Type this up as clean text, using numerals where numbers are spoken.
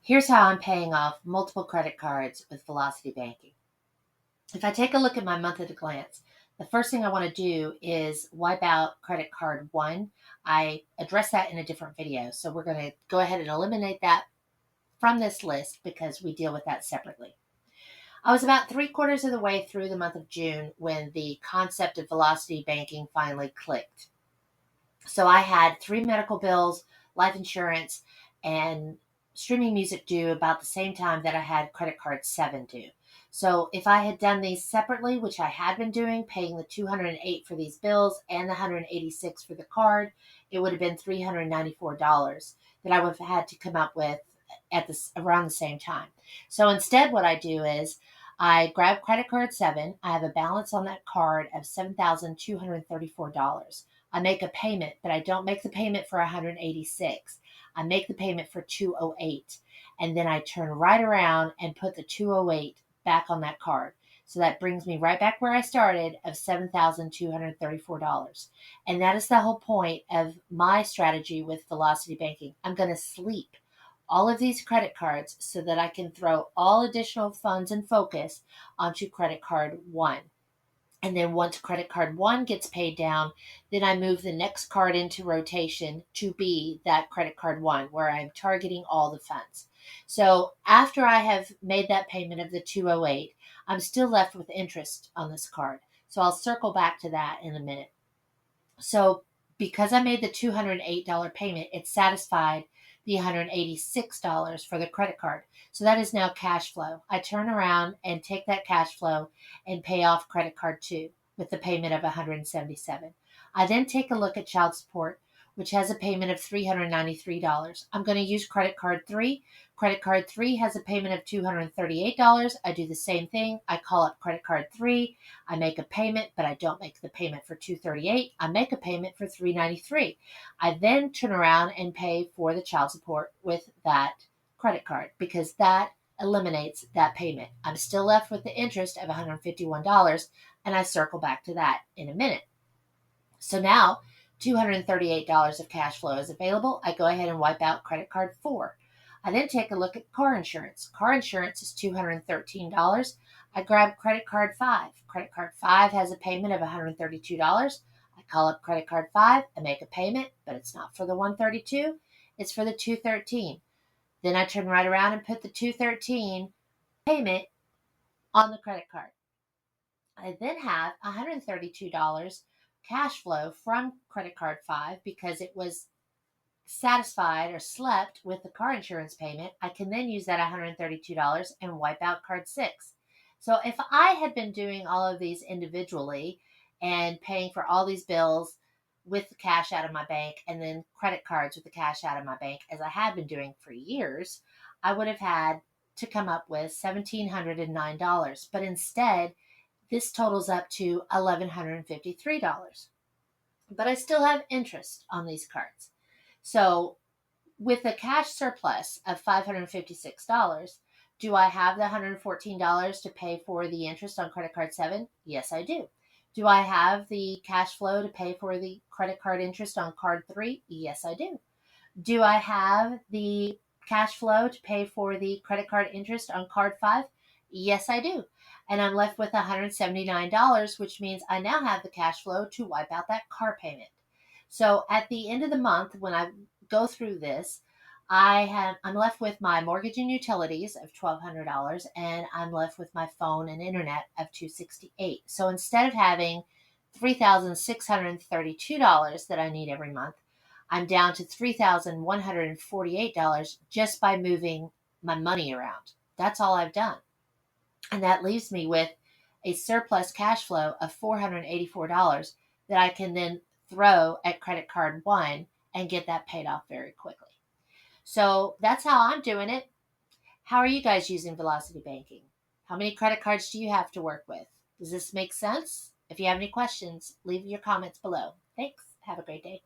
Here's how I'm paying off multiple credit cards with Velocity Banking. If I take a look at my month at a glance, the first thing I want to do is wipe out credit card 1. I address that in a different video, so we're going to go ahead and eliminate that from this list because we deal with that separately. I was about 3/4 of the way through the month of June when the concept of Velocity Banking finally clicked. So I had 3 medical bills, life insurance, and streaming music due about the same time that I had credit card 7 due. So if I had done these separately, which I had been doing, paying the $208 for these bills and the $186 for the card, it would have been $394 that I would have had to come up with at this around the same time. So instead, what I do is I grab credit card 7. I have a balance on that card of $7,234. I make a payment, but I don't make the payment for $186. I make the payment for $208, and then I turn right around and put the $208 back on that card. So that brings me right back where I started of $7,234. And that is the whole point of my strategy with Velocity Banking. I'm going to sleep all of these credit cards so that I can throw all additional funds and focus onto credit card 1. And then once credit card 1 gets paid down, then I move the next card into rotation to be that credit card 1 where I'm targeting all the funds. So after I have made that payment of the $208, I'm still left with interest on this card. So I'll circle back to that in a minute. So because I made the $208 payment, it satisfied the $186 for the credit card. So that is now cash flow. I turn around and take that cash flow and pay off credit card 2 with the payment of $177. I then take a look at child support, which has a payment of $393. I'm going to use credit card 3. Credit card 3 has a payment of $238. I do the same thing. I call up credit card 3. I make a payment, but I don't make the payment for $238. I make a payment for $393. I then turn around and pay for the child support with that credit card because that eliminates that payment. I'm still left with the interest of $151, and I circle back to that in a minute. So now $238 of cash flow is available. I go ahead and wipe out credit card 4. I then take a look at car insurance. Car insurance is $213. I grab credit card 5. Credit card 5 has a payment of $132. I call up credit card 5. I make a payment, but it's not for the $132. It's for the $213. Then I turn right around and put the $213 payment on the credit card. I then have $132 cash flow from credit card 5 because it was satisfied or slept with the car insurance payment. I can then use that $132 and wipe out card 6. So if I had been doing all of these individually and paying for all these bills with the cash out of my bank and then credit cards with the cash out of my bank, as I had been doing for years, I would have had to come up with $1,709. But instead, this totals up to $1,153. But I still have interest on these cards. So with a cash surplus of $556, do I have the $114 to pay for the interest on credit card 7? Yes, I do. Do I have the cash flow to pay for the credit card interest on card 3? Yes, I do. Do I have the cash flow to pay for the credit card interest on card 5? Yes, I do. And I'm left with $179, which means I now have the cash flow to wipe out that car payment. So at the end of the month, when I go through this, I'm left with my mortgage and utilities of $1,200, and I'm left with my phone and internet of $268. So instead of having $3,632 that I need every month, I'm down to $3,148 just by moving my money around. That's all I've done. And that leaves me with a surplus cash flow of $484 that I can then throw at credit card 1 and get that paid off very quickly. So that's how I'm doing it. How are you guys using Velocity Banking? How many credit cards do you have to work with? Does this make sense? If you have any questions, leave your comments below. Thanks. Have a great day.